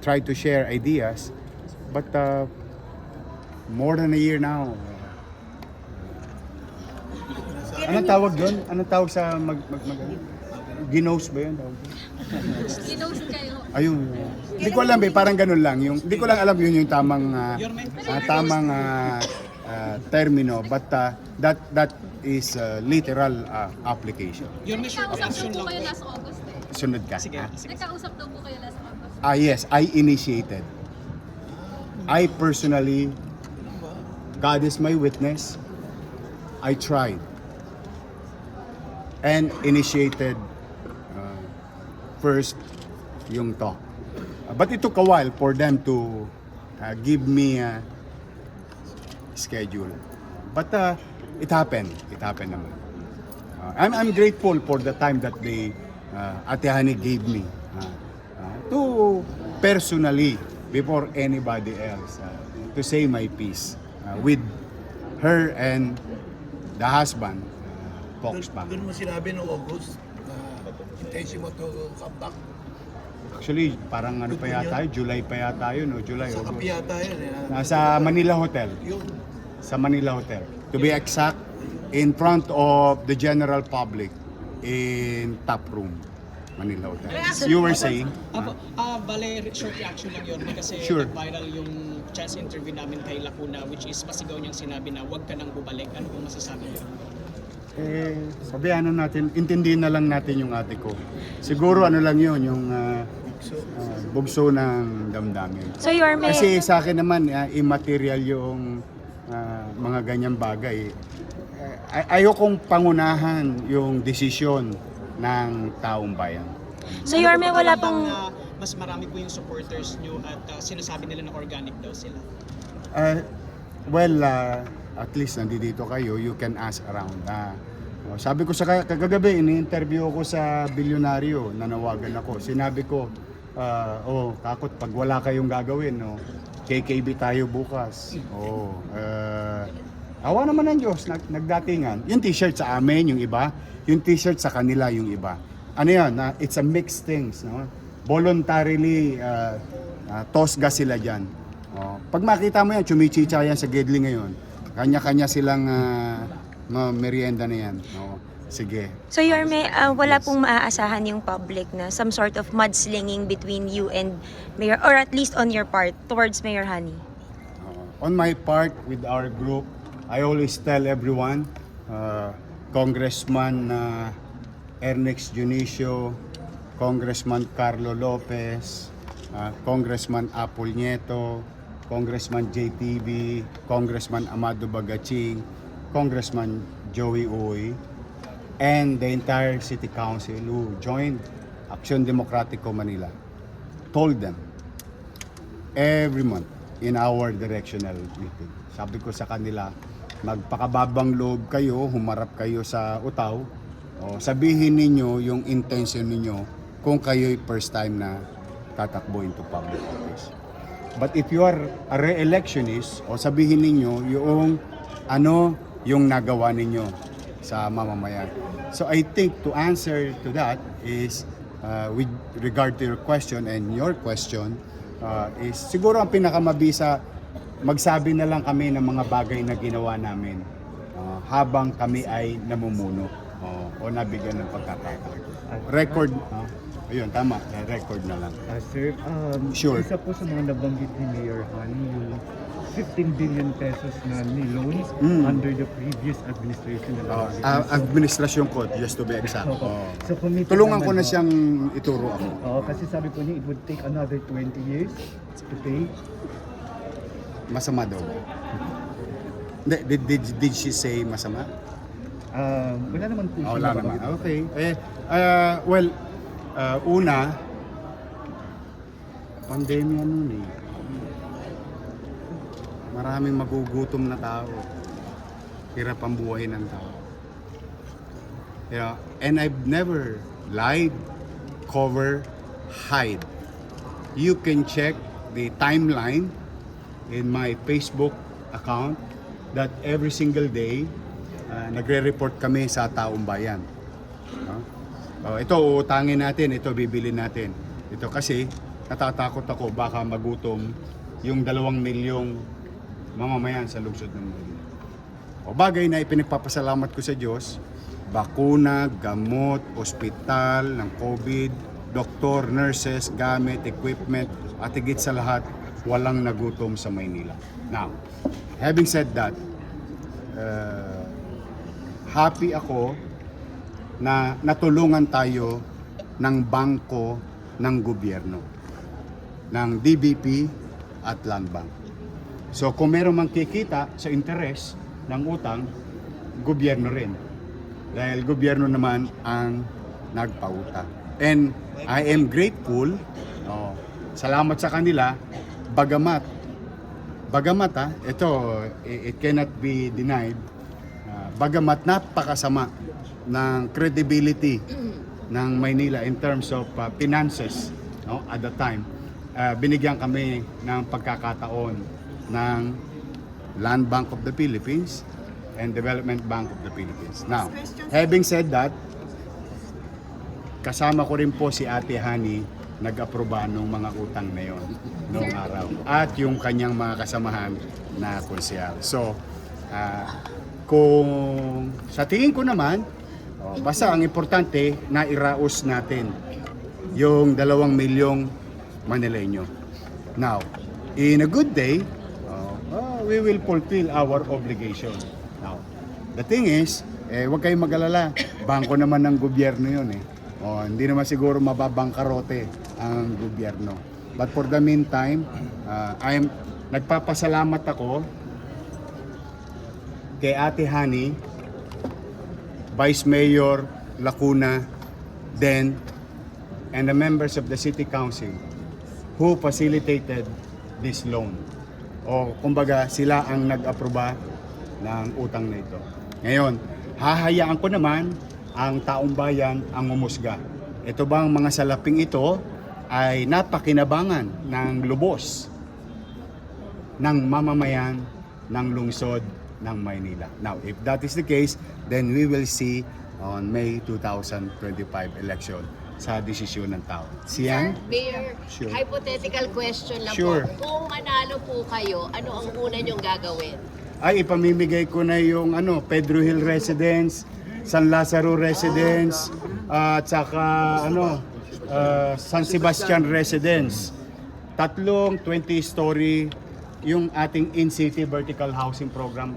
try to share ideas. But more than a year now. Anong tawag doon? Anong tawag sa ginos ba yun? Ginos kayo. Ayun. Hindi ko alam parang ganun lang. Hindi ko lang alam yun yung tamang termino, but that is literal application. Nagkausap daw po kayo last August eh. Sunod ka. Nagkausap daw po kayo last August. Yes, I initiated. I personally, God is my witness, I tried and initiated first yung talk. But it took a while for them to give me a schedule. But it happened. It happened naman. I'm grateful for the time that they, Ate Hani gave me to personally, before anybody else, to say my piece with her and the husband, Fox Pang. Doon mo sinabi noong August na intention mo to come back. Actually, parang ano pa yata yun, July pa yata yun, o July, Sa August. Kapiyata yun. Nasa Manila Hotel. Yung Sa Manila Hotel. To be exact, in front of the general public in top room, Manila Hotel. You were saying? Bale, short reaction lang yun kasi Sure. viral yung chance interview namin kay Lacuna, which is pasigaw niyang sinabi na huwag ka nang bubalik. Ano pong masasabi niyo? Sabihan natin, intindihin na lang natin yung ate ko. Siguro ano lang yun, yung bugso ng damdamin. So Yorme, Kasi sa akin naman, immaterial yung mga ganyang bagay. Ayokong pangunahan yung desisyon ng taong bayan. so Yorme, wala pong... Mas marami po yung supporters niyo at sinasabi nila na organic daw sila. At least nandito kayo, you can ask around. Sabi ko sa kagabi, ini-interview ako sa bilyonaryo, nanawagan ako. Sinabi ko, kakot, pag wala kayong gagawin, KKB tayo bukas. Awa naman ng Diyos, nagdatingan. Yung t-shirt sa amin, yung iba. Yung t-shirt sa kanila, yung iba. Ano yan? It's a mixed things. No? Voluntarily, tosga sila dyan. Pag makita mo yan, chumichicha yan sa Gedli ngayon. Kanya-kanya silang merienda na yan. Sige. So Yorme, wala pong maaasahan yung public na some sort of mudslinging between you and Mayor, or at least on your part, towards Mayor Hani? On my part, with our group, I always tell everyone, Congressman Ernest Junicio, Congressman Carlo Lopez, Congressman Apol Nieto, Congressman JTV, Congressman Amado Bagaching, Congressman Joey Uy, and the entire City Council who joined Action Democratico Manila, told them every month in our directional meeting. Sabi ko sa kanila, magpakababang loob kayo, humarap kayo sa utaw, sabihin ninyo yung intention ninyo kung kayo'y first time na tatakbo into public office. But if you are a re-electionist, sabihin ninyo yung yung nagawa ninyo sa mamamayan. So I think to answer to that is, with regard to your question and your question, is siguro ang pinakamabisa, magsabi na lang kami ng mga bagay na ginawa namin habang kami ay namumuno o nabigyan ng pagkakataon. Record, ayun, tama, record na lang. Sir, Sure. isa po sa mga nabanggit ni Mayor Hani, yung 15 billion pesos na ni-loan under the previous administration. Administrasyon ko, just to be exact. So, committed Tulungan ko naman na po. siyang ituro ako. Kasi sabi po niya, it would take another 20 years to pay. Masama daw. Did she say masama? Wala naman po siya Wala naman. nabanggit. Okay. Una, pandemya nun eh. Maraming magugutom na tao. Hirap ang buhay ng tao. And I've never lied, cover, hide. You can check the timeline in my Facebook account that every single day nagre-report kami sa taong bayan. Ito uutangin natin, ito bibili natin. Ito kasi natatakot ako baka magutom yung 2 milyong mamamayan sa lungsod ng Manila. O bagay na ipinagpapasalamat ko sa Diyos, bakuna, gamot, ospital ng COVID, doktor, nurses, gamit, equipment, at higit sa lahat, walang nagutom sa Maynila. Now, having said that, happy ako na natulungan tayo ng bangko ng gobyerno, ng DBP at Land Bank. So kung meron mang kikita sa interes ng utang, gobyerno rin. Dahil gobyerno naman ang nagpautang. And I am grateful, salamat sa kanila, bagamat ito, it cannot be denied, bagamat napakasama ng credibility ng Maynila in terms of finances, at the time, binigyan kami ng pagkakataon ng Land Bank of the Philippines and Development Bank of the Philippines. Now, having said that, kasama ko rin po si Ate Hani nag-aproba ng mga utang na yon noong araw at yung kanyang mga kasamahan na konsyal. So, kung sa tingin ko naman, basta ang importante na iraos natin yung 2 milyong Manileño. Now, in a good day, we will fulfill our obligation. Now, the thing is, huwag kayong mag-alala, bangko naman ng gobyerno yun eh. Hindi naman siguro mababangkarote ang gobyerno. But for the meantime, nagpapasalamat ako kay Ate Hani, Vice Mayor Lacuna, then, and the members of the City Council who facilitated this loan. O kumbaga, sila ang nag-aproba ng utang na ito. Ngayon, hahayaan ko naman ang taong bayan ang umusga. Ito bang mga salaping ito ay napakinabangan ng lubos ng mamamayan ng lungsod ng Maynila. Now, if that is the case, then we will see on May 2025 election sa desisyon ng tao. Siyan? Mayor, Sure. hypothetical question lang Sure. po. Kung manalo po kayo, ano ang una niyong gagawin? Ay ipamimigay ko na yung Pedro Hill Residence, San Lazaro Residence, at saka San Sebastian Residence. 3 20-story yung ating in-city vertical housing program.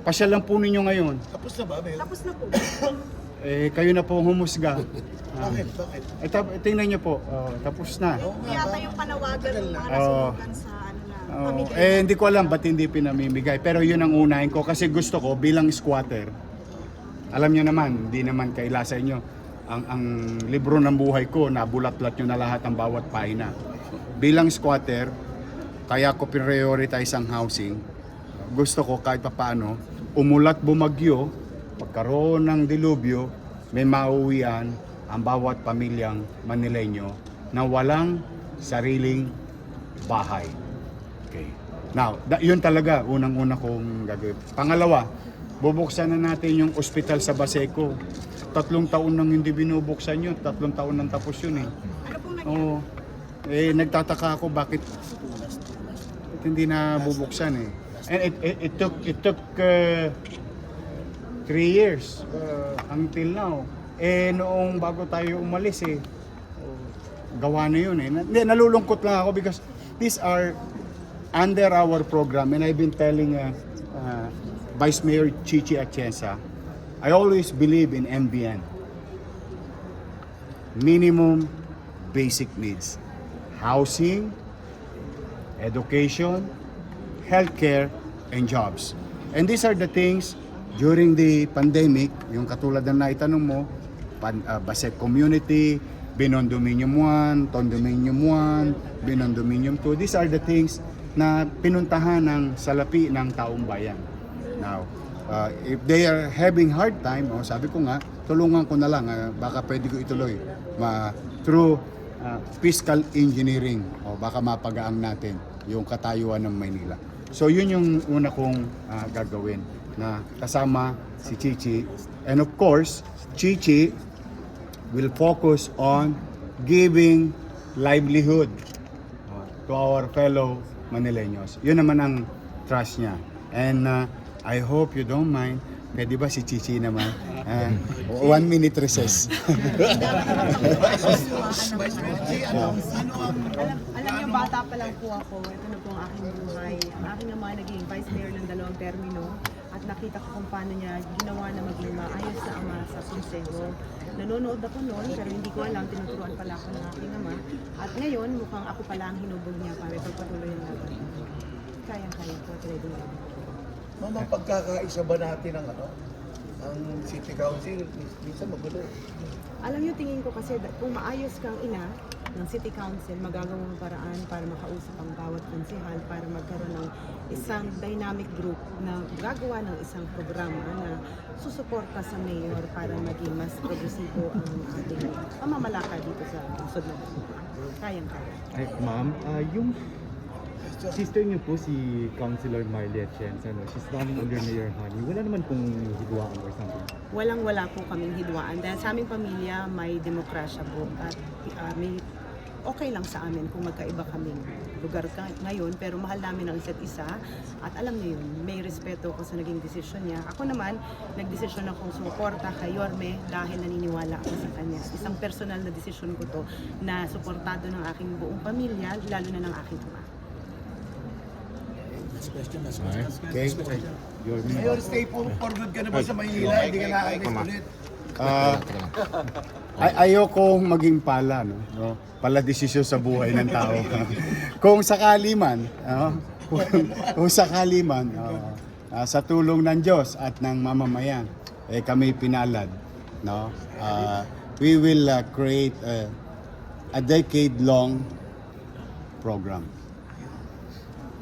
Pasyal lang po ninyo ngayon. Tapos na ba, Mayor? Tapos na po. Kayo na po humusga. Bakit? Tingnan niyo po, tapos na. Yata yung panawagan ng mga Oo. nasunugan sa Hindi ko alam ba't hindi pinamimigay. Pero yun ang unahin ko kasi gusto ko bilang squatter. Alam niyo naman, hindi naman kaila sa inyo. Ang libro ng buhay ko, nabulat-lat nyo na lahat ang bawat pahina. Bilang squatter, kaya ko prioritize ang housing. Gusto ko kahit papaano, umulat bumagyo, pagkaroon ng dilubyo, may mauwian ang bawat pamilyang Manileño na walang sariling bahay. Okay. Now, yun talaga, unang-una kong gagawin. Pangalawa, bubuksan na natin yung ospital sa Baseco. 3 taon nang hindi binubuksan yun. 3 taon nang tapos yun eh. Ano pong Oo. Nagtataka ako bakit hindi na bubuksan eh. And it took 3 years until now. Noong bago tayo umalis gawa na yun eh. Nalulungkot lang ako because these are under our program and I've been telling Vice Mayor Chichi Atienza, I always believe in MBN. Minimum basic needs. Housing, education, healthcare, and jobs. And these are the things during the pandemic, yung katulad na naitanong mo, Basec Community, Binondominium 1, Tondominium 1, Binondominium 2. These are the things na pinuntahan ng salapi ng taong bayan. Now, if they are having hard time, sabi ko nga, tulungan ko na lang, baka pwede ko ituloy through fiscal engineering, baka mapagaang natin yung katayuan ng Maynila. So yun yung una kong gagawin na kasama si Chichi. And of course, Chichi will focus on giving livelihood to our fellow Manileños. Yun naman ang trust niya. And I hope you don't mind. Pwede ba si Chichi naman? 1 minute recess. Alam niyo, bata pa lang po ako. Ito na po ang aking buhay. Ang aking ama naging vice mayor ng 2 termino. At nakita ko kung paano niya ginawa na maging maayos na ama sa konseho. Nanonood ako noon, pero hindi ko alam, tinuturuan pala ako ng aking ama. At ngayon, mukhang ako pala ang hinubog niya para ipagpatuloy ang laban. Kayang-kaya po at ready na. Mama, pagkakaisa ba natin ang ang City Council? Minsan magulo. Alam niyo, tingin ko kasi kung maayos kang ina ng City Council, magagawa ng paraan para makausap ang bawat konsehal para magkaroon ng isang dynamic group na gagawa ng isang programa na susuporta sa mayor para maging mas progresibo ang ating pamamalakad dito sa lungsod ng kayang-kaya. Ay, ma'am, yung sister niyo po si Councilor Marlia Atienza, no? She's running under Mayor Honey. Wala naman pong hidwaan or something. Walang-wala po kaming hidwaan dahil sa aming pamilya may demokrasya po at may okay lang sa amin kung magkaiba kaming lugar ngayon pero mahal namin ang isa't isa at alam niyo yun, may respeto ko sa naging desisyon niya. Ako naman, nagdesisyon akong suporta kay Yorme dahil naniniwala ako sa kanya. Isang personal na desisyon ko to na suportado ng aking buong pamilya, lalo na ng aking ama. Okay? Mayor, stay for good ka na ba sa Maynila? Hindi ka nakakita ulit. Ayokong maging pala, no? Pala desisyon sa buhay ng tao. Kung sakali man, kung sakali man, sa tulong ng Diyos at ng mamamayan, kami pinalad, no? We will create a decade-long program.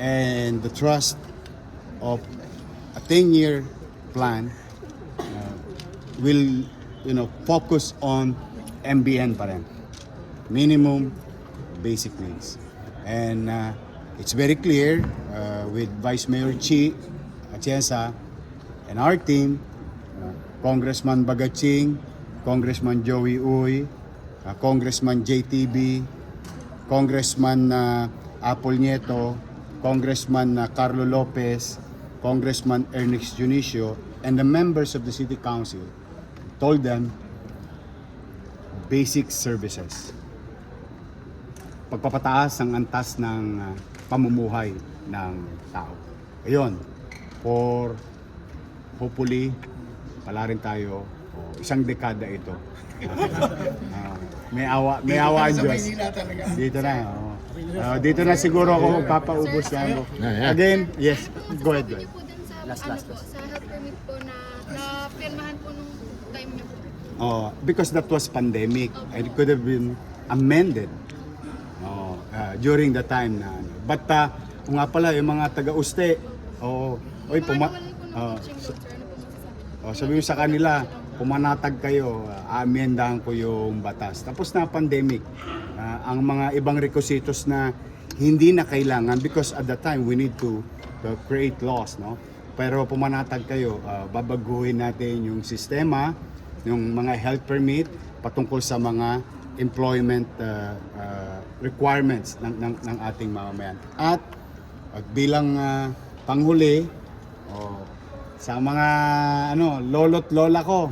And the trust of a 10-year plan will, focus on MBN pa rin. Minimum basic needs. And it's very clear with Vice Mayor Chi Atienza and our team, Congressman Bagaching, Congressman Joey Uy, Congressman JTB, Congressman Apol Nieto, Congressman Carlo Lopez, Congressman Ernest Junicio, and the members of the City Council told them basic services. Pagpapataas ng antas ng pamumuhay ng tao. Ayun, for hopefully, pala rin tayo, isang dekada ito. May awa ang Sa Diyos. Maynila talaga. Dito na. Dito na siguro ako magpapaubos yan. Again, yes, go ahead. Sabi niyo po dun sa, sa health permit po na pirmahan po nung time niyo po. Because that was pandemic. It could have been amended during the time na. But kung nga pala, yung mga taga-uste, Nawalan po ng coaching doctor, ano po masasabi? sabi mo sa kanila, pumanatag kayo, amendahan ko yung batas. Tapos na pandemic, ang mga ibang requisitos na hindi na kailangan because at the time we need to create laws, no? Pero pumanatag kayo, babaguhin natin yung sistema, yung mga health permit patungkol sa mga employment requirements ng ating mamamayan. At bilang panghuli, sa mga lolo't lola ko,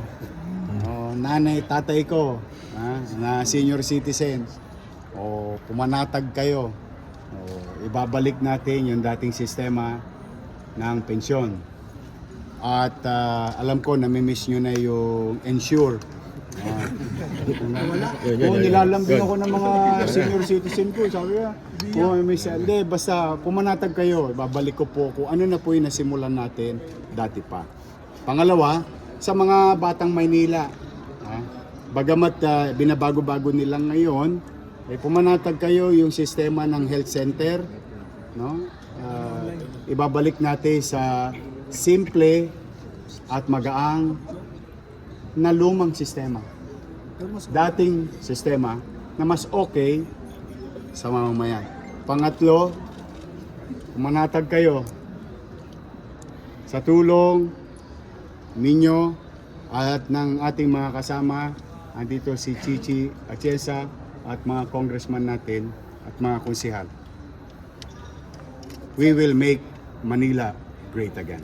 nanay, tatay ko, na senior citizens, pumanatag kayo, ibabalik natin yung dating sistema ng pensyon. At alam ko, namimiss nyo na yung ensure. Nilalambing ako ng mga senior citizen ko. Sabi ko, hindi, basta pumanatag kayo, ibabalik ko po kung ano na po yung nasimulan natin dati pa. Pangalawa, sa mga batang Maynila, bagamat binabago-bago nilang ngayon, pumanatag kayo yung sistema ng health center, no? Ibabalik natin sa simple at magaang na lumang sistema. Dating sistema na mas okay sa mamamayan. Pangatlo, pumanatag kayo sa tulong ninyo at ng ating mga kasama. Andito si Chichi Atienza, at mga congressman natin at mga konsehal. We will make Manila great again.